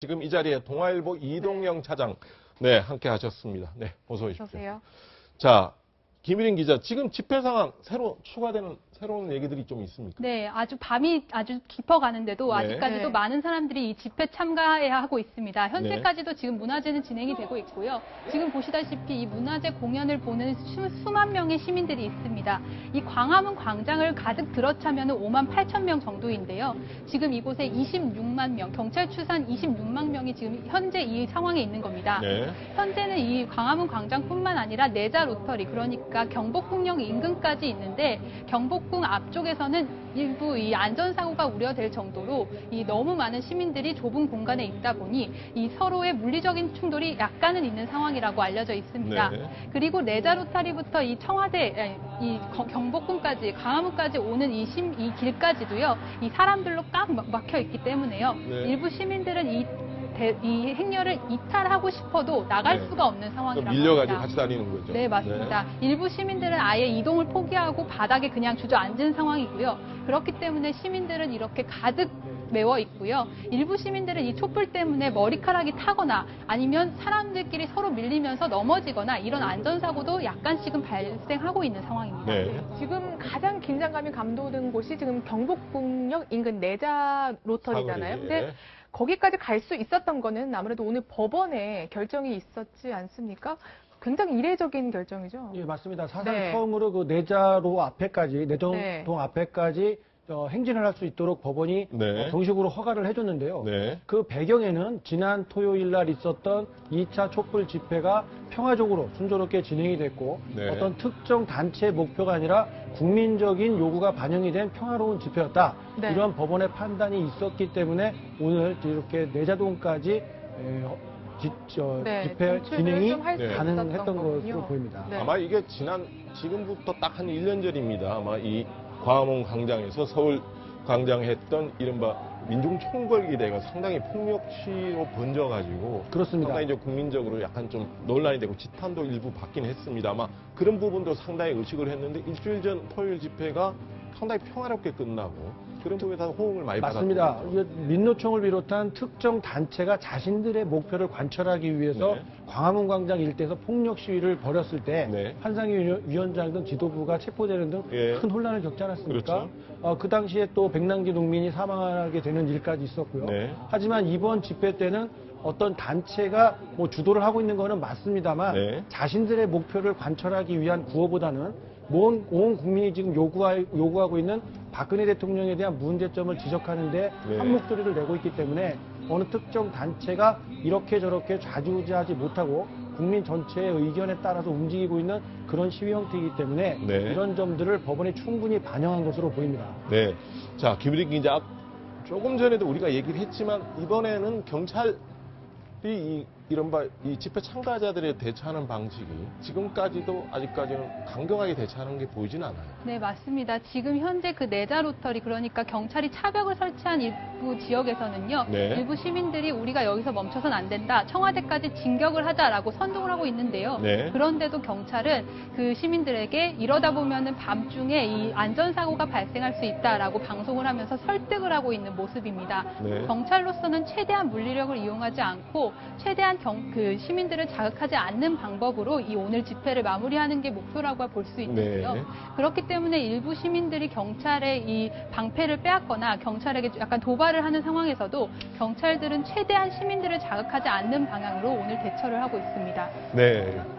지금 이 자리에 동아일보 이동영 차장 함께 하셨습니다. 네, 어서 오십시오. 어서오세요. 자, 김일인 기자, 지금 집회 상황 새로 추가되는 새로운 얘기들이 좀 있습니까? 네, 밤이 아주 깊어가는데도 아직까지도 많은 사람들이 이 집회 참가해야 하고 있습니다. 현재까지도 지금 문화제는 진행이 되고 있고요. 지금 보시다시피 이 문화제 공연을 보는 수만 명의 시민들이 있습니다. 이 광화문 광장을 가득 들어차면 5만 8천 명 정도인데요. 지금 이곳에 26만 명, 경찰 추산 26만 명이 지금 현재 이 상황에 있는 겁니다. 현재는 이 광화문 광장뿐만 아니라 내자 로터리, 그러니까 경복궁역 인근까지 있는데 경복궁 앞쪽에서는 일부 이 안전사고가 우려될 정도로 이 너무 많은 시민들이 좁은 공간에 있다 보니 이 서로의 물리적인 충돌이 약간은 있는 상황이라고 알려져 있습니다. 그리고 내자 로터리부터 이 청와대, 이 경복궁까지, 광화문까지 오는 이 길까지도요, 이 사람들로 꽉 막혀 있기 때문에요. 일부 시민들은 이 행렬을 이탈하고 싶어도 나갈 수가 없는 상황이라고 합니다. 밀려가지고 같이 다니는 거죠. 네, 맞습니다. 일부 시민들은 아예 이동을 포기하고 바닥에 그냥 주저앉은 상황이고요. 그렇기 때문에 시민들은 이렇게 가득 메워 있고요. 일부 시민들은 이 촛불 때문에 머리카락이 타거나 아니면 사람들끼리 서로 밀리면서 넘어지거나 이런 안전사고도 약간씩은 발생하고 있는 상황입니다. 지금 가장 긴장감이 감도는 곳이 지금 경복궁역 인근 내자 로터리잖아요. 근데 거기까지 갈 수 있었던 거는 아무래도 오늘 법원에 결정이 있었지 않습니까? 굉장히 이례적인 결정이죠. 예, 맞습니다. 사상 처음으로 그 내자로 앞에까지, 내정동 앞에까지 행진을 할 수 있도록 법원이 정식으로 허가를 해줬는데요. 그 배경에는 지난 토요일 날 있었던 2차 촛불 집회가 평화적으로 순조롭게 진행이 됐고 어떤 특정 단체의 목표가 아니라 국민적인 요구가 반영이 된 평화로운 집회였다. 이런 법원의 판단이 있었기 때문에 오늘 이렇게 내자동까지 집회 진행이 가능했던 것으로 보입니다. 아마 이게 지금부터 딱 한 1년 전입니다. 아마 이 광화문 광장에서 서울 광장에 했던 이른바 민중총궐기대가 상당히 폭력시로 번져가지고 그렇습니다. 상당히 이제 국민적으로 약간 좀 논란이 되고 지탄도 일부 받긴 했습니다. 아마 그런 부분도 상당히 의식을 했는데 일주일 전 토요일 집회가 상당히 평화롭게 끝나고 그런 부분에 대한 호응을 많이 맞습니다. 받았습니다. 민노총을 비롯한 특정 단체가 자신들의 목표를 관철하기 위해서 광화문 광장 일대에서 폭력 시위를 벌였을 때 한상희 위원장 등 지도부가 체포되는 등 큰 혼란을 겪지 않았습니까? 그 당시에 또 백남기 농민이 사망하게 되는 일까지 있었고요. 하지만 이번 집회 때는 어떤 단체가 주도를 하고 있는 거는 맞습니다만 자신들의 목표를 관철하기 위한 구호보다는 온 국민이 지금 요구하고 있는 박근혜 대통령에 대한 문제점을 지적하는데 한 목소리를 내고 있기 때문에 어느 특정 단체가 이렇게 저렇게 좌지우지하지 못하고 국민 전체의 의견에 따라서 움직이고 있는 그런 시위 형태이기 때문에 이런 점들을 법원에 충분히 반영한 것으로 보입니다. 자, 김일인 기자, 조금 전에도 우리가 얘기를 했지만 이번에는 경찰이 이른바 이 집회 참가자들에 대처하는 방식이 지금까지도 아직까지는 강경하게 대처하는 게 보이진 않아요. 네, 맞습니다. 지금 현재 그 내자 로터리, 그러니까 경찰이 차벽을 설치한 일부 지역에서는요. 일부 시민들이 우리가 여기서 멈춰선 안 된다. 청와대까지 진격을 하자라고 선동을 하고 있는데요. 그런데도 경찰은 그 시민들에게 이러다 보면은 밤중에 이 안전사고가 발생할 수 있다라고 방송을 하면서 설득을 하고 있는 모습입니다. 경찰로서는 최대한 물리력을 이용하지 않고 최대한 그 시민들을 자극하지 않는 방법으로 이 오늘 집회를 마무리하는 게 목표라고 볼 수 있는데요. 그렇기 때문에 일부 시민들이 경찰의 이 방패를 빼앗거나 경찰에게 약간 도발을 하는 상황에서도 경찰들은 최대한 시민들을 자극하지 않는 방향으로 오늘 대처를 하고 있습니다.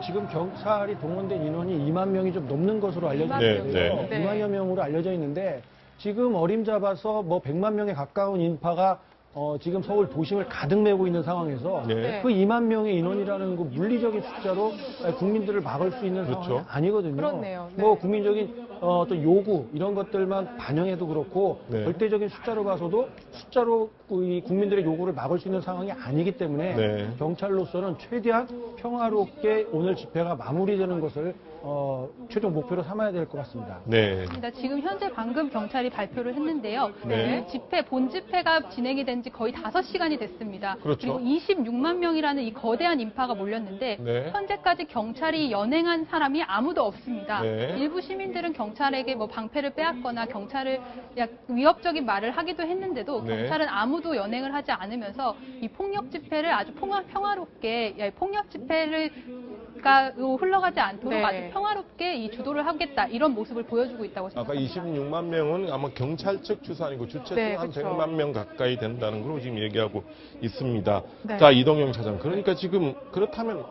지금 경찰이 동원된 인원이 2만 명이 좀 넘는 것으로 알려져 있는데요. 2만여 명으로 알려져 있는데 지금 어림잡아서 100만 명에 가까운 인파가 지금 서울 도심을 가득 메고 있는 상황에서 그 2만 명의 인원이라는 그 물리적인 숫자로 국민들을 막을 수 있는 상황이 아니거든요. 그렇네요. 국민적인 어떤 요구 이런 것들만 반영해도 그렇고 절대적인 숫자로 봐서도 숫자로 이 국민들의 요구를 막을 수 있는 상황이 아니기 때문에 경찰로서는 최대한 평화롭게 오늘 집회가 마무리되는 것을 최종 목표로 삼아야 될 것 같습니다. 네. 지금 현재 방금 경찰이 발표를 했는데요. 네. 본 집회가 진행이 된 지 거의 5시간이 됐습니다. 그렇죠. 그리고 26만 명이라는 이 거대한 인파가 몰렸는데 네. 현재까지 경찰이 연행한 사람이 아무도 없습니다. 네. 일부 시민들은 경찰에게 뭐 방패를 빼앗거나 경찰을 위협적인 말을 하기도 했는데도 네. 경찰은 아무도 연행을 하지 않으면서 이 폭력 집회를 아주 평화롭게 폭력 집회가 흘러가지 않도록 네. 아주 평화롭게 이 주도를 하겠다 이런 모습을 보여주고 있다고 아까 생각합니다. 26만 명은 아마 경찰 측 추산이고 주최 네, 측 한 그쵸. 100만 명 가까이 된다는 걸로 지금 얘기하고 있습니다. 네. 자, 이동영 차장. 그러니까 지금 그렇다면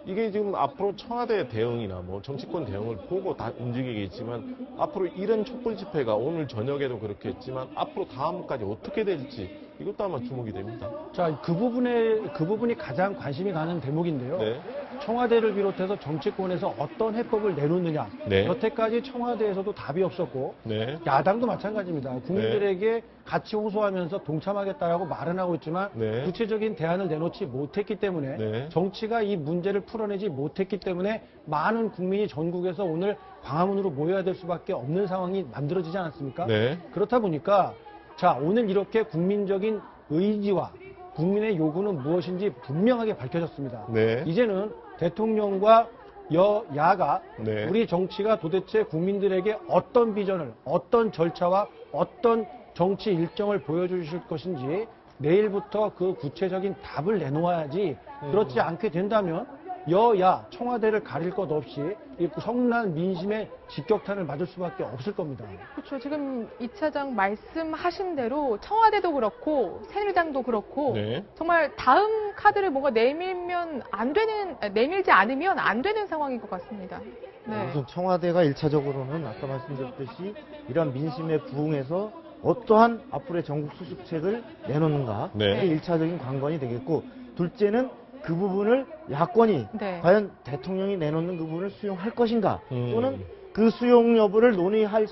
이게 지금 앞으로 청와대 대응이나 뭐 정치권 대응을 보고 다 움직이겠지만 앞으로 이런 촛불 집회가 오늘 저녁에도 그렇겠지만 앞으로 다음까지 어떻게 될지 이것도 아마 주목이 됩니다. 자, 그 부분이 가장 관심이 가는 대목인데요. 네. 청와대를 비롯해서 정치권에서 어떤 해법을 내놓느냐. 네. 여태까지 청와대에서도 답이 없었고 네. 야당도 마찬가지입니다. 국민들에게 같이 호소하면서 동참하겠다라고 말은 하고 있지만 네. 구체적인 대안을 내놓지 못했기 때문에 네. 정치가 이 문제를 풀어내지 못했기 때문에 많은 국민이 전국에서 오늘 광화문으로 모여야 될 수밖에 없는 상황이 만들어지지 않았습니까? 네. 그렇다 보니까 자, 오늘 이렇게 국민적인 의지와 국민의 요구는 무엇인지 분명하게 밝혀졌습니다. 네. 이제는 대통령과 여야가 네. 우리 정치가 도대체 국민들에게 어떤 비전을, 어떤 절차와 어떤 정치 일정을 보여주실 것인지 내일부터 그 구체적인 답을 내놓아야지 그렇지 않게 된다면 여야 청와대를 가릴 것 없이 이 성난 민심의 직격탄을 맞을 수밖에 없을 겁니다. 그렇죠. 지금 이 차장 말씀하신 대로 청와대도 그렇고 새누리당도 그렇고 네. 정말 다음 카드를 뭔가 내밀지 않으면 안 되는 상황인 것 같습니다. 네. 우선 청와대가 1차적으로는 아까 말씀드렸듯이 이런 민심에 부응해서 어떠한 앞으로의 전국 수습책을 내놓는가 네. 이게 1차적인 관건이 되겠고, 둘째는 그 부분을 야권이 네. 과연 대통령이 내놓는 그 부분을 수용할 것인가, 또는 그 수용 여부를 논의하기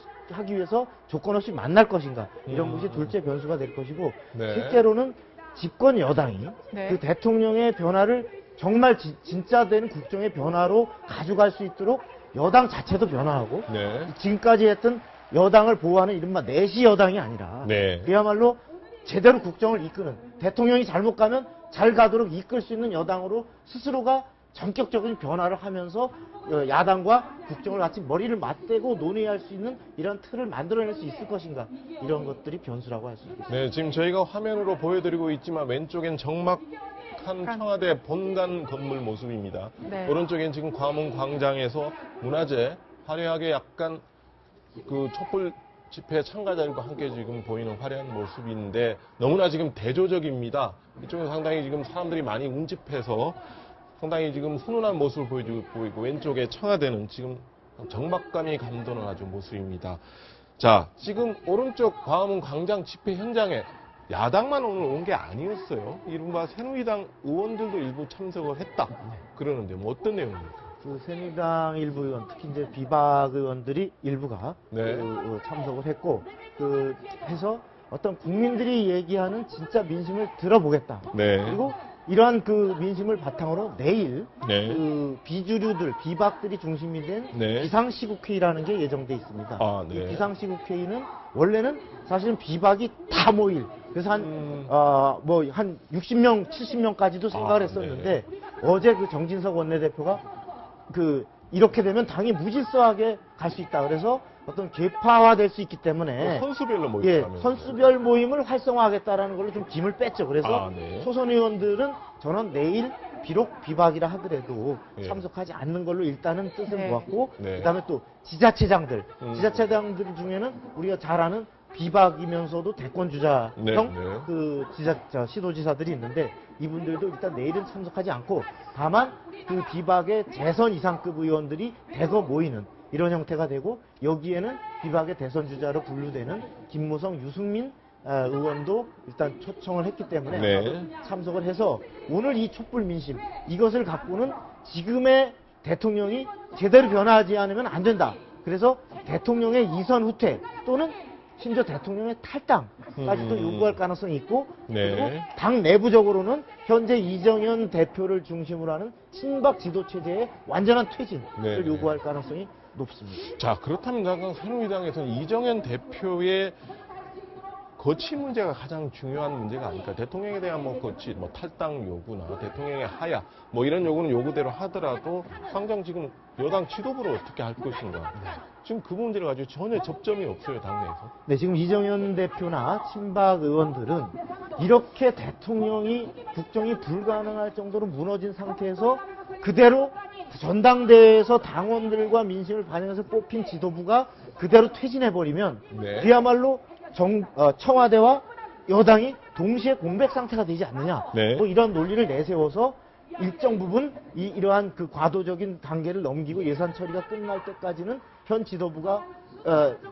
위해서 조건 없이 만날 것인가, 이런 것이 둘째 변수가 될 것이고, 네. 실제로는 집권 여당이 네. 그 대통령의 변화를 정말 진짜 된 국정의 변화로 가져갈 수 있도록 여당 자체도 변화하고, 네. 지금까지 했던 여당을 보호하는 이른바 내시 여당이 아니라 네. 그야말로 제대로 국정을 이끄는, 대통령이 잘못 가면 잘 가도록 이끌 수 있는 여당으로 스스로가 전격적인 변화를 하면서 야당과 국정을 같이 머리를 맞대고 논의할 수 있는 이런 틀을 만들어낼 수 있을 것인가, 이런 것들이 변수라고 할 수 있겠습니다. 네, 지금 저희가 화면으로 보여드리고 있지만 왼쪽엔 정막한 청와대 본관 건물 모습입니다. 네. 오른쪽엔 지금 광화문 광장에서 문화재 화려하게 약간 그 촛불 집회 참가자들과 함께 지금 보이는 화려한 모습인데 너무나 지금 대조적입니다. 이쪽은 상당히 지금 사람들이 많이 운집해서 상당히 지금 훈훈한 모습을 보여주고 있고, 왼쪽에 청와대는 지금 정막감이 감도는 아주 모습입니다. 자, 지금 오른쪽 광화문 광장 집회 현장에 야당만 오늘 온 게 아니었어요. 이른바 새누리당 의원들도 일부 참석을 했다 그러는데 뭐 어떤 내용입니까? 그 새누리당 일부 의원, 특히 이제 비박 의원들이 일부가 네. 참석을 했고, 해서 어떤 국민들이 얘기하는 진짜 민심을 들어보겠다. 네. 그리고 이러한 그 민심을 바탕으로 내일 네. 그 비주류들, 비박들이 중심이 된 네. 비상시국회의라는 게 예정돼 있습니다. 아, 네. 이 비상시국회의는 원래는 사실은 비박이 다 모일, 그래서 한 60명, 70명까지도 생각을 했었는데, 어제 그 정진석 원내대표가 이렇게 되면 당이 무질서하게 갈 수 있다. 그래서 어떤 계파화될 수 있기 때문에 선수별로 예, 모임을 선수별 모임을 활성화하겠다라는 걸로 좀 짐을 뺐죠. 그래서 네. 초선 의원들은 저는 내일 비록 비박이라 하더라도 예. 참석하지 않는 걸로 일단은 뜻을 네. 모았고, 네. 그다음에 또 지자체장들 중에는 우리가 잘 아는 비박이면서도 대권 주자형 네, 네. 그 시도지사들이 있는데, 이분들도 일단 내일은 참석하지 않고, 다만 그 비박의 재선 이상급 의원들이 대거 모이는 이런 형태가 되고, 여기에는 비박의 대선 주자로 분류되는 김무성, 유승민 의원도 일단 초청을 했기 때문에 네. 참석을 해서 오늘 이 촛불 민심, 이것을 갖고는 지금의 대통령이 제대로 변화하지 않으면 안 된다. 그래서 대통령의 이선 후퇴 또는 심지어 대통령의 탈당까지도 요구할 가능성이 있고 네. 그리고 당 내부적으로는 현재 이정현 대표를 중심으로 하는 친박 지도 체제의 완전한 퇴진을 네. 요구할 가능성이 높습니다. 자, 그렇다면 가강 새누리당에서는 이정현 대표의 거취 문제가 가장 중요한 문제가 아닐까. 대통령에 대한 뭐 거취, 뭐 탈당 요구나 대통령의 하야, 뭐 이런 요구는 요구대로 하더라도 당장 지금 여당 지도부를 어떻게 할 것인가. 지금 그 문제를 가지고 전혀 접점이 없어요, 당내에서. 네, 지금 이정현 대표나 친박 의원들은 이렇게 대통령이 국정이 불가능할 정도로 무너진 상태에서 그대로 전당대회에서 당원들과 민심을 반영해서 뽑힌 지도부가 그대로 퇴진해버리면 네. 그야말로 청와대와 여당이 동시에 공백 상태가 되지 않느냐. 네. 뭐 이런 논리를 내세워서 일정 부분 이러한 그 과도적인 단계를 넘기고 예산 처리가 끝날 때까지는 현 지도부가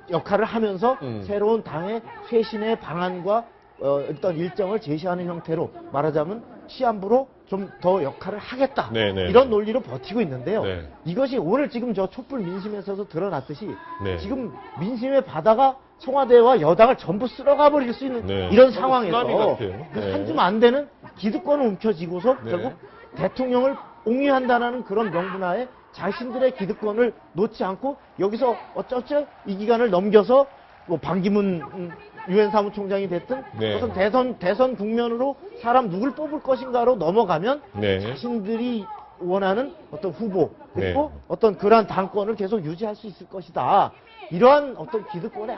역할을 하면서 새로운 당의 쇄신의 방안과 어떤 일정을 제시하는 형태로 말하자면 시한부로 좀 더 역할을 하겠다. 네네. 이런 논리로 버티고 있는데요. 네. 이것이 오늘 지금 저 촛불 민심에서도 드러났듯이 네. 지금 민심의 바다가 청와대와 여당을 전부 쓸어가 버릴 수 있는 네. 이런 쓰나미 상황에서 같아요. 네. 한 줌 안 되는 기득권을 움켜쥐고서 네. 결국 대통령을 옹위한다는 그런 명분하에 자신들의 기득권을 놓지 않고 여기서 어쩌죠 이 기간을 넘겨서 뭐 반기문 유엔 사무총장이 됐든 네. 어떤 대선 국면으로 사람 누굴 뽑을 것인가로 넘어가면 네. 자신들이 원하는 어떤 후보 그리고 네. 어떤 그러한 당권을 계속 유지할 수 있을 것이다. 이러한 어떤 기득권에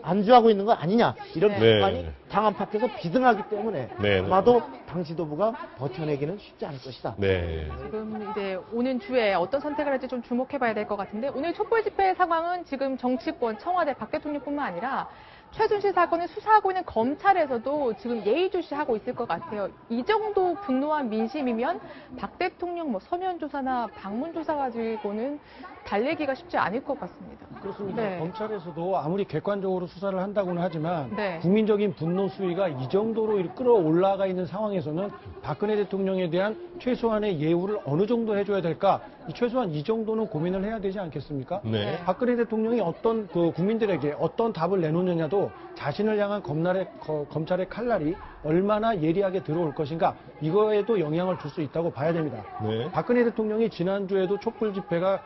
안주하고 있는 거 아니냐 이런 네. 비판이 당 안팎에서 비등하기 때문에 네. 아마도 당 지도부가 버텨내기는 쉽지 않을 것이다. 네. 지금 이제 오는 주에 어떤 선택을 할지 좀 주목해봐야 될 것 같은데 오늘 촛불 집회 상황은 지금 정치권, 청와대, 박 대통령뿐만 아니라 최순실 사건을 수사하고 있는 검찰에서도 지금 예의주시하고 있을 것 같아요. 이 정도 분노한 민심이면 박 대통령 뭐 서면 조사나 방문 조사 가지고는 달래기가 쉽지 않을 것 같습니다. 그렇습니다. 네. 검찰에서도 아무리 객관적으로 수사를 한다고는 하지만 네. 국민적인 분노 수위가 이 정도로 끌어올라가 있는 상황에서는 박근혜 대통령에 대한 최소한의 예우를 어느 정도 해줘야 될까? 최소한 이 정도는 고민을 해야 되지 않겠습니까? 네. 박근혜 대통령이 어떤 국민들에게 어떤 답을 내놓느냐도 자신을 향한 검찰의 칼날이 얼마나 예리하게 들어올 것인가 이거에도 영향을 줄 수 있다고 봐야 됩니다. 네. 박근혜 대통령이 지난주에도 촛불 집회가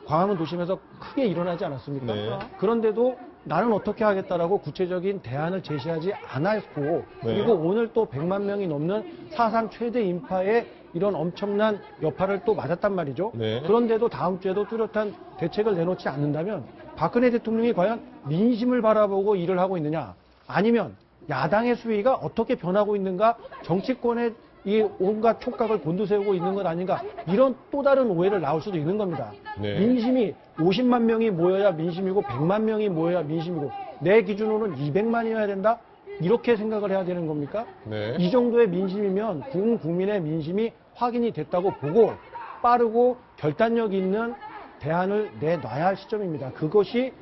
광화문 도심에서 크게 일어나지 않았습니까? 네. 그런데도 나는 어떻게 하겠다라고 구체적인 대안을 제시하지 않았고 그리고 오늘 또 100만 명이 넘는 사상 최대 인파의 이런 엄청난 여파를 또 맞았단 말이죠. 네. 그런데도 다음 주에도 뚜렷한 대책을 내놓지 않는다면 박근혜 대통령이 과연 민심을 바라보고 일을 하고 있느냐 아니면 야당의 수위가 어떻게 변하고 있는가 정치권의 이 온갖 촉각을 곤두세우고 있는 것 아닌가 이런 또 다른 오해를 나올 수도 있는 겁니다. 네. 민심이 50만 명이 모여야 민심이고 100만 명이 모여야 민심이고 내 기준으로는 200만이어야 된다? 이렇게 생각을 해야 되는 겁니까? 네. 이 정도의 민심이면 국민의 민심이 확인이 됐다고 보고 빠르고 결단력 있는 대안을 내놔야 할 시점입니다. 그것이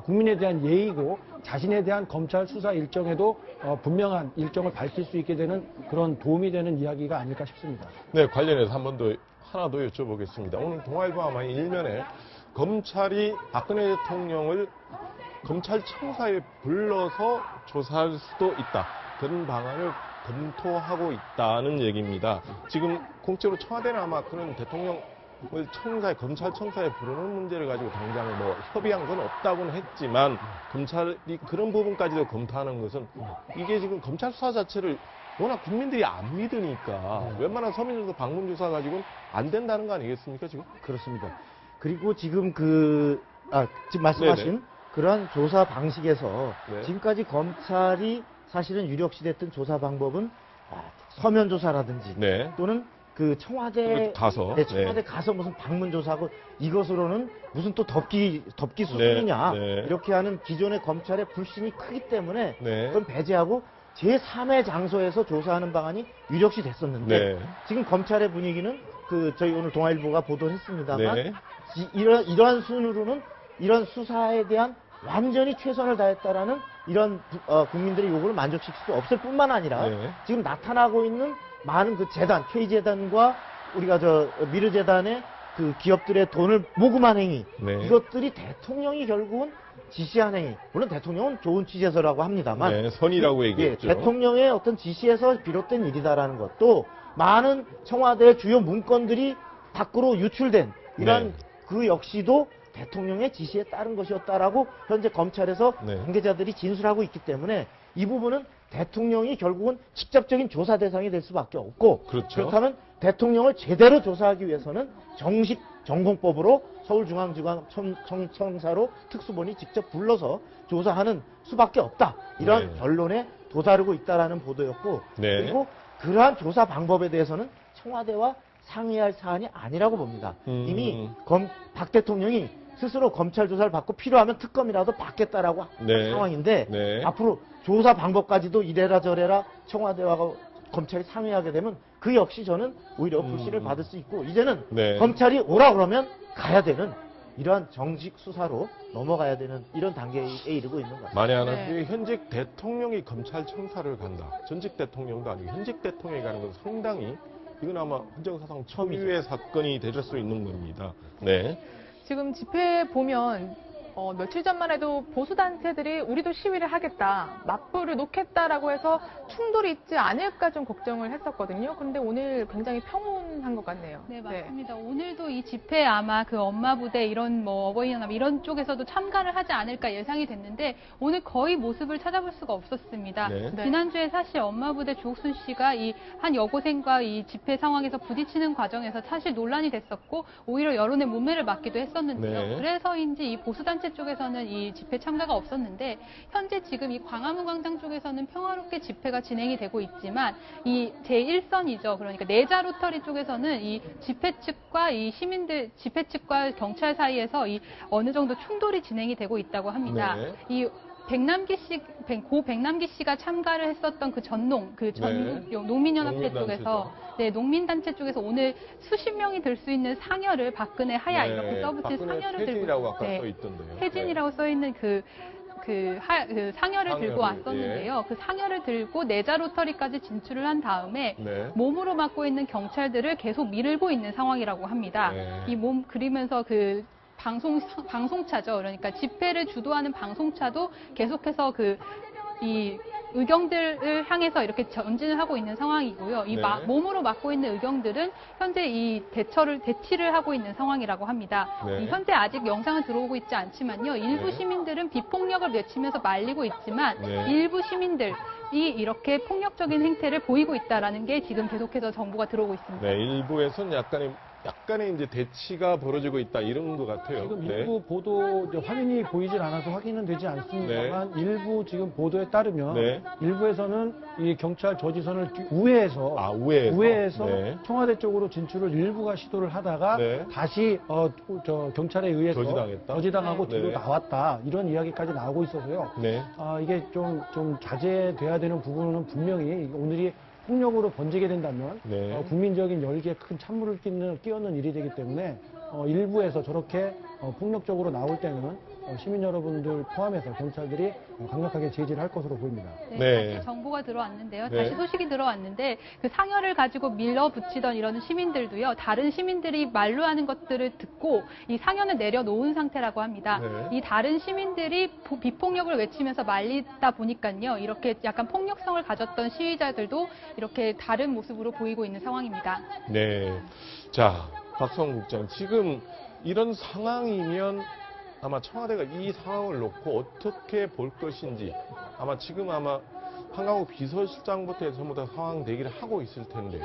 국민에 대한 예의고 자신에 대한 검찰 수사 일정에도 분명한 일정을 밝힐 수 있게 되는 그런 도움이 되는 이야기가 아닐까 싶습니다. 네, 관련해서 한 번 더 하나 더 여쭤보겠습니다. 오늘 동아일보와 일면에 검찰이 박근혜 대통령을 검찰청사에 불러서 조사할 수도 있다. 그런 방안을 검토하고 있다는 얘기입니다. 지금 공적으로 청와대는 아마 그런 대통령을 검찰청사에 부르는 문제를 가지고 당장 뭐 협의한 건 없다고는 했지만 검찰이 그런 부분까지도 검토하는 것은 이게 지금 검찰 수사 자체를 워낙 국민들이 안 믿으니까 웬만한 서면조사, 방문조사 가지고는 안 된다는 거 아니겠습니까, 지금? 그렇습니다. 그리고 지금 지금 말씀하신 네네. 그러한 조사 방식에서 네. 지금까지 검찰이 사실은 유력시됐던 조사 방법은 서면 조사라든지 네. 또는 그 청와대 가서. 네, 청와대 가서 무슨 방문 조사하고 이것으로는 무슨 또 덮기 수준이냐 네. 네. 이렇게 하는 기존의 검찰의 불신이 크기 때문에 네. 그건 배제하고 제3의 장소에서 조사하는 방안이 유력시 됐었는데 네. 지금 검찰의 분위기는 저희 오늘 동아일보가 보도했습니다만 네. 이러한 순으로는 이런 수사에 대한 완전히 최선을 다했다라는 이런 국민들의 요구를 만족시킬 수 없을 뿐만 아니라 네. 지금 나타나고 있는 많은 그 재단, K재단과 우리가 미르재단의 그 기업들의 돈을 모금한 행위, 네. 이것들이 대통령이 결국은 지시한 행위. 물론 대통령은 좋은 취재서라고 합니다만, 네, 선이라고 얘기했죠. 대통령의 어떤 지시에서 비롯된 일이다라는 것도 많은 청와대의 주요 문건들이 밖으로 유출된 이러한 네. 그 역시도 대통령의 지시에 따른 것이었다라고 현재 검찰에서 네. 관계자들이 진술하고 있기 때문에 이 부분은 대통령이 결국은 직접적인 조사 대상이 될 수밖에 없고, 그렇죠. 그렇다면 대통령을 제대로 조사하기 위해서는 정식 전공법으로 서울중앙지검청사로 특수본이 직접 불러서 조사하는 수밖에 없다. 이런 네. 결론에 도달하고 있다라는 보도였고, 네. 그리고 그러한 조사 방법에 대해서는 청와대와 상의할 사안이 아니라고 봅니다. 이미 박 대통령이 스스로 검찰 조사를 받고 필요하면 특검이라도 받겠다라고 한 네. 상황인데, 네. 앞으로 조사 방법까지도 이래라 저래라 청와대와 검찰이 상의하게 되면 그 역시 저는 오히려 불씨를 받을 수 있고, 이제는 네. 검찰이 오라 그러면 가야 되는 이러한 정식 수사로 넘어가야 되는 이런 단계에 이르고 있는 것 같습니다. 만에 하나 네. 현직 대통령이 검찰청사를 간다. 전직 대통령도 아니고 현직 대통령이 가는 건 상당히 이건 아마 헌정사상 초유의 사건이 될 수 있는 겁니다. 네. 지금 집회 보면 며칠 전만 해도 보수단체들이 우리도 시위를 하겠다, 맞불을 놓겠다라고 해서 충돌이 있지 않을까 좀 걱정을 했었거든요. 그런데 오늘 굉장히 평온한 것 같네요. 네, 맞습니다. 오늘도 이 집회에 아마 그 엄마 부대 이런 뭐 어버이연합 이런 쪽에서도 참가를 하지 않을까 예상이 됐는데 오늘 거의 모습을 찾아볼 수가 없었습니다. 네. 네. 지난주에 사실 엄마 부대 주옥순 씨가 이 한 여고생과 이 집회 상황에서 부딪히는 과정에서 사실 논란이 됐었고 오히려 여론의 문매를 맞기도 했었는데요. 네. 그래서인지 이 보수단체 쪽에서는 이 집회 참가가 없었는데 현재 지금 이 광화문 광장 쪽에서는 평화롭게 집회가 진행이 되고 있지만 이 제1선이죠. 그러니까 내자 로터리 쪽에서는 이 집회 측과 이 시민들 집회 측과 경찰 사이에서 이 어느 정도 충돌이 진행이 되고 있다고 합니다. 네. 이 백남기 씨가 참가를 했었던 그 전농, 전국 농민연합회 쪽에서, 네, 농민단체 쪽에서 오늘 수십 명이 들 수 있는 상여를 박근혜 하야 이렇게 써붙인 상여를 들고, 태진이라고 아까 네, 써 있던데요. 태진이라고 써 있는 그 상여를 들고 왔었는데요. 예. 그 상여를 들고 내자 로터리까지 진출을 한 다음에 네. 몸으로 막고 있는 경찰들을 계속 밀고 있는 상황이라고 합니다. 네. 이 몸 그리면서 그 방송차죠. 그러니까 집회를 주도하는 방송차도 계속해서 이 의경들을 향해서 이렇게 전진을 하고 있는 상황이고요. 이 네. 몸으로 막고 있는 의경들은 현재 이 대치를 하고 있는 상황이라고 합니다. 네. 이 현재 아직 영상은 들어오고 있지 않지만요. 일부 네. 시민들은 비폭력을 외치면서 말리고 있지만 네. 일부 시민들이 이렇게 폭력적인 행태를 보이고 있다라는 게 지금 계속해서 정보가 들어오고 있습니다. 네, 일부에서는 약간의 이제 대치가 벌어지고 있다 이런 것 같아요. 지금 네. 일부 보도 이제 화면이 보이질 않아서 확인은 되지 않습니다만 일부 지금 보도에 따르면 네. 일부에서는 이 경찰 저지선을 우회해서 우회해서 네. 청와대 쪽으로 진출을 일부가 시도를 하다가 네. 다시 경찰에 의해서 네. 저지당하고 뒤로 네. 나왔다 이런 이야기까지 나오고 있어서요. 네. 이게 좀 자제돼야 되는 부분은 분명히 오늘이 폭력으로 번지게 된다면 네. 국민적인 열기에 큰 찬물을 끼얹는 일이 되기 때문에 일부에서 저렇게 폭력적으로 나올 때는 시민 여러분들 포함해서 경찰들이 강력하게 제지를 할 것으로 보입니다. 네, 네. 다시 정보가 들어왔는데요. 네. 다시 소식이 들어왔는데 그 상여를 가지고 밀어붙이던 이런 시민들도요. 다른 시민들이 말로 하는 것들을 듣고 이 상여는 내려놓은 상태라고 합니다. 네. 이 다른 시민들이 비폭력을 외치면서 말리다 보니까요. 이렇게 약간 폭력성을 가졌던 시위자들도 이렇게 다른 모습으로 보이고 있는 상황입니다. 네. 자, 박성 국장, 지금 이런 상황이면 아마 청와대가 이 상황을 놓고 어떻게 볼 것인지 지금 한강욱 비서실장부터 해서 전부 다 상황 대기를 하고 있을 텐데요.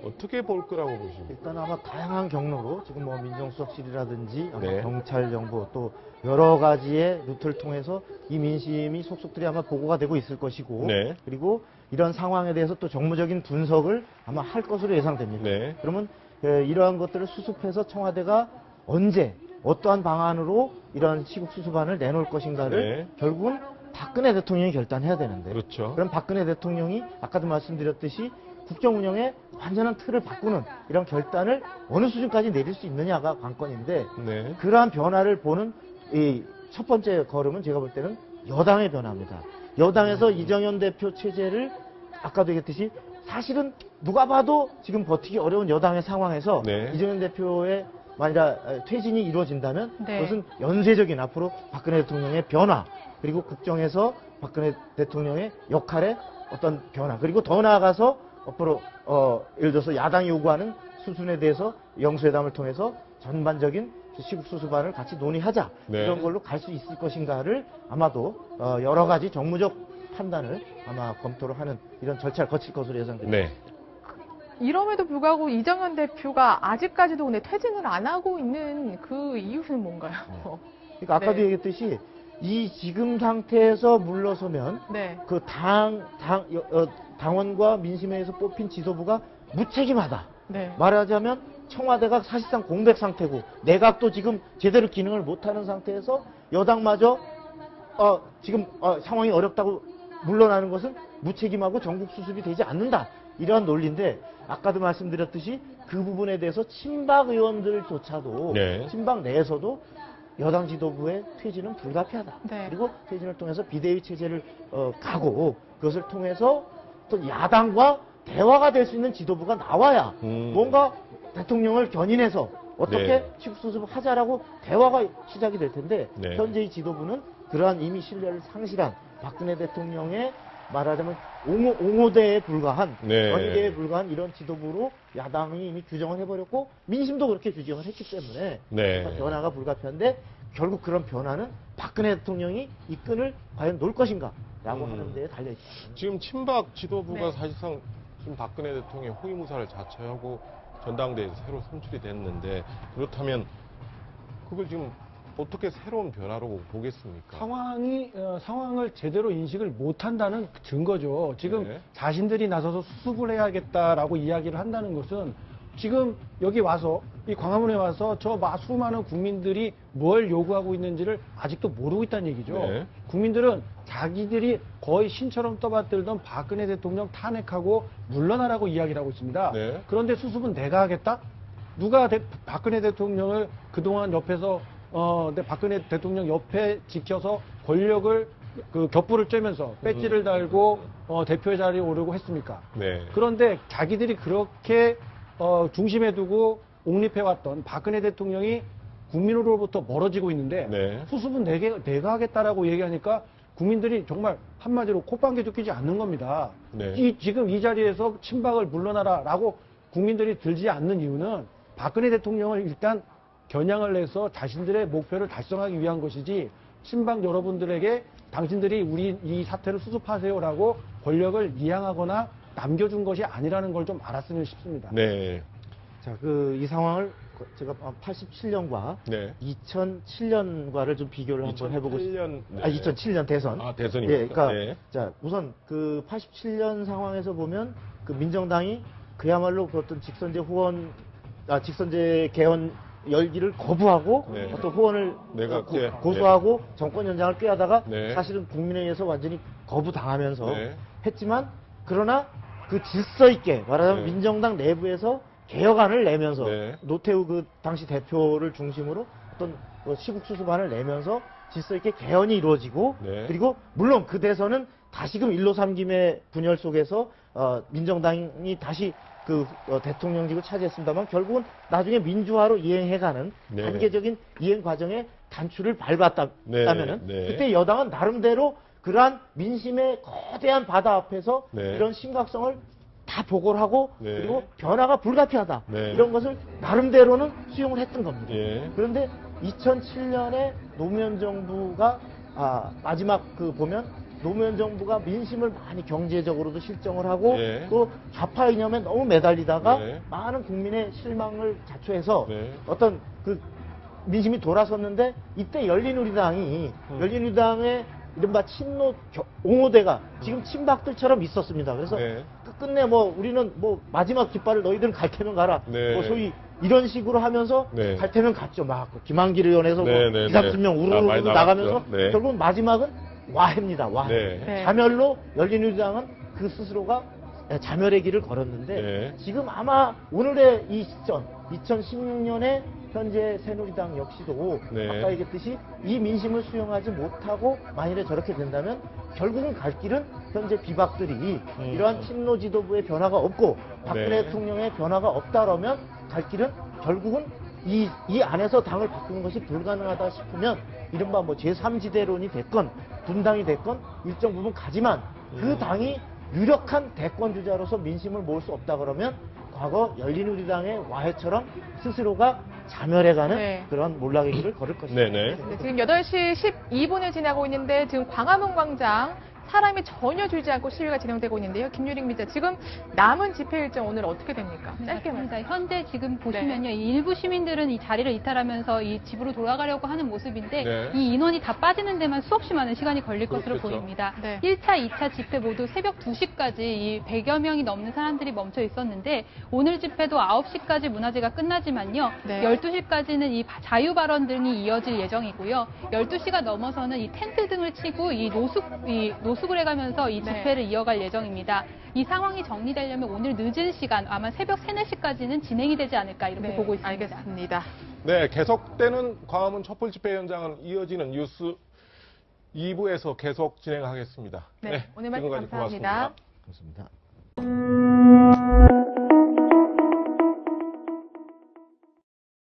어떻게 볼 거라고 보십니까? 일단 아마 다양한 경로로 지금 민정수석실이라든지 네. 경찰 정보 또 여러 가지의 루트를 통해서 이 민심이 속속들이 아마 보고가 되고 있을 것이고 네. 그리고 이런 상황에 대해서 또 정무적인 분석을 아마 할 것으로 예상됩니다. 네. 그러면 이러한 것들을 수습해서 청와대가 언제 어떠한 방안으로 이런 시국 수습안을 내놓을 것인가를 네. 결국은 박근혜 대통령이 결단해야 되는데 그렇죠. 그럼 박근혜 대통령이 아까도 말씀드렸듯이 국정 운영의 완전한 틀을 바꾸는 이런 결단을 어느 수준까지 내릴 수 있느냐가 관건인데 네. 그러한 변화를 보는 이 첫 번째 걸음은 제가 볼 때는 여당의 변화입니다. 여당에서 이정현 대표 체제를 아까도 얘기했듯이 사실은 누가 봐도 지금 버티기 어려운 여당의 상황에서 네. 이재명 대표의 만약 퇴진이 이루어진다면 네. 그것은 연쇄적인 앞으로 박근혜 대통령의 변화 그리고 국정에서 박근혜 대통령의 역할의 어떤 변화 그리고 더 나아가서 앞으로 예를 들어서 야당이 요구하는 수순에 대해서 영수회담을 통해서 전반적인 시국 수습안을 같이 논의하자 네. 이런 걸로 갈 수 있을 것인가를 아마도 여러 가지 정무적 판단을 아마 검토를 하는 이런 절차를 거칠 것으로 예상됩니다. 네. 이럼에도 불구하고 이정현 대표가 아직까지도 근데 퇴진을 안 하고 있는 그 이유는 뭔가요? 그러니까 아까도 네. 얘기했듯이 이 지금 상태에서 물러서면 네. 그 당원과 민심회에서 뽑힌 지도부가 무책임하다. 네. 말하자면 청와대가 사실상 공백 상태고 내각도 지금 제대로 기능을 못하는 상태에서 여당마저 지금 상황이 어렵다고 물러나는 것은 무책임하고 전국 수습이 되지 않는다. 이러한 논리인데 아까도 말씀드렸듯이 그 부분에 대해서 친박 의원들조차도 네. 친박 내에서도 여당 지도부의 퇴진은 불가피하다. 네. 그리고 퇴진을 통해서 비대위 체제를 가고 그것을 통해서 또 야당과 대화가 될 수 있는 지도부가 나와야 뭔가 대통령을 견인해서 어떻게 네. 시국 수습을 하자라고 대화가 시작이 될 텐데 네. 현재의 지도부는 그러한 이미 신뢰를 상실한 박근혜 대통령의 말하자면 옹호대에 불과한 네. 전의대에 불과한 이런 지도부로 야당이 이미 규정을 해버렸고 민심도 그렇게 규정을 했기 때문에 네. 변화가 불가피한데 결국 그런 변화는 박근혜 대통령이 이 끈을 과연 놓을 것인가 라고 하는 데에 달려있습니다. 지금 친박 지도부가 네. 사실상 지금 박근혜 대통령의 호위무사를 자처하고 전당대회에서 새로 선출이 됐는데 그렇다면 그걸 지금 어떻게 새로운 변화로 보겠습니까? 상황을 제대로 인식을 못한다는 증거죠. 지금 네. 자신들이 나서서 수습을 해야겠다라고 이야기를 한다는 것은 지금 여기 와서 이 광화문에 와서 저 수많은 국민들이 뭘 요구하고 있는지를 아직도 모르고 있다는 얘기죠. 네. 국민들은 자기들이 거의 신처럼 떠받들던 박근혜 대통령 탄핵하고 물러나라고 이야기를 하고 있습니다. 네. 그런데 수습은 내가 하겠다? 누가 박근혜 대통령을 그동안 옆에서 박근혜 대통령 옆에 지켜서 권력을 겹불을 쬐면서 배지를 달고 대표의 자리에 오르고 했습니까? 네. 그런데 자기들이 그렇게 중심에 두고 옹립해왔던 박근혜 대통령이 국민으로부터 멀어지고 있는데 네. 수습은 내가 하겠다라고 얘기하니까 국민들이 정말 한마디로 콧방귀도 끼지 않는 겁니다. 네. 지금 이 자리에서 친박을 물러나라라고 국민들이 들지 않는 이유는 박근혜 대통령을 일단 겨냥을 해서 자신들의 목표를 달성하기 위한 것이지 친박 여러분들에게 당신들이 우리 이 사태를 수습하세요라고 권력을 이양하거나 남겨준 것이 아니라는 걸 좀 알았으면 싶습니다. 네. 자, 이 상황을 제가 87년과 네. 2007년과를 좀 비교를 한번 해보고 싶습니다. 2007년. 네. 2007년 대선. 대선입니다. 예, 그러니까 네. 자, 우선 87년 상황에서 보면 민정당이 그야말로 그 어떤 직선제 개헌 열기를 거부하고 네. 어떤 후원을 고수하고 정권 연장을 꾀하다가 네. 사실은 국민의힘에서 완전히 거부당하면서 네. 했지만 그러나 그 질서 있게 말하자면 네. 민정당 내부에서 개혁안을 내면서 네. 노태우 당시 대표를 중심으로 어떤 시국 수습안을 내면서 질서 있게 개헌이 이루어지고 네. 그리고 물론 그 대선은 다시금 일로 삼김의 분열 속에서 민정당이 다시 대통령직을 차지했습니다만 결국은 나중에 민주화로 이행해가는 네. 단계적인 이행 과정에 단추를 밟았다면은 네. 그때 여당은 나름대로 그러한 민심의 거대한 바다 앞에서 네. 이런 심각성을 다 보고를 하고 네. 그리고 변화가 불가피하다 네. 이런 것을 나름대로는 수용을 했던 겁니다. 예. 그런데 2007년에 노무현 정부가 마지막 보면 노무현 정부가 민심을 많이 경제적으로도 실정을 하고 네. 또 좌파 이념에 너무 매달리다가 네. 많은 국민의 실망을 자초해서 네. 어떤 민심이 돌아섰는데 이때 열린우리당의 이른바 친노 옹호대가 지금 친박들처럼 있었습니다. 그래서 네. 끝내 우리는 마지막 깃발을 너희들은 갈 테면 가라. 네. 소위 이런 식으로 하면서 네. 갈 테면 갔죠. 김한길 의원에서 네, 2, 30명 우르르 많이 나가면서 나갔죠. 네. 결국은 마지막은 와해입니다. 와해. 네. 네. 자멸로 열린우리당은 그 스스로가 자멸의 길을 걸었는데 네. 지금 아마 오늘의 이 시점 2016년에 현재 새누리당 역시도 네. 아까 얘기했듯이 이 민심을 수용하지 못하고 만일에 저렇게 된다면 결국은 갈 길은 현재 비박들이 이러한 친노 지도부의 변화가 없고 박근혜 네. 대통령의 변화가 없다라면 갈 길은 결국은 이 안에서 당을 바꾸는 것이 불가능하다 싶으면 이른바 뭐 제3지대론이 됐건 분당이 됐건 일정 부분 가지만 그 당이 유력한 대권 주자로서 민심을 모을 수 없다 그러면 과거 열린우리당의 와해처럼 스스로가 자멸해가는 네. 그런 몰락의 길을 걸을 것입니다. 네네. 네, 지금 8시 12분을 지나고 있는데 지금 광화문 광장 사람이 전혀 줄지 않고 시위가 진행되고 있는데요. 김유림 기자, 지금 남은 집회 일정 오늘 어떻게 됩니까? 짧게 말씀. 맞습니다. 현재 지금 보시면요, 이 일부 시민들은 이 자리를 이탈하면서 이 집으로 돌아가려고 하는 모습인데 네. 이 인원이 다 빠지는 데만 수없이 많은 시간이 걸릴 것으로 그렇겠죠. 보입니다. 네. 1차, 2차 집회 모두 새벽 2시까지 이 100여 명이 넘는 사람들이 멈춰 있었는데 오늘 집회도 9시까지 문화제가 끝나지만요, 네. 12시까지는 이 자유 발언 등이 이어질 예정이고요. 12시가 넘어서는 이 텐트 등을 치고 이 노숙을 해가면서 이 집회를 이어갈 예정입니다. 이 상황이 정리되려면 오늘 늦은 시간, 아마 새벽 3, 4시까지는 진행이 되지 않을까 이렇게 보고 있습니다. 알겠습니다. 네, 계속되는 광화문 촛불 집회 현장은 이어지는 뉴스 2부에서 계속 진행하겠습니다. 네, 오늘 말씀 지금까지 감사합니다. 고맙습니다. 그렇습니다.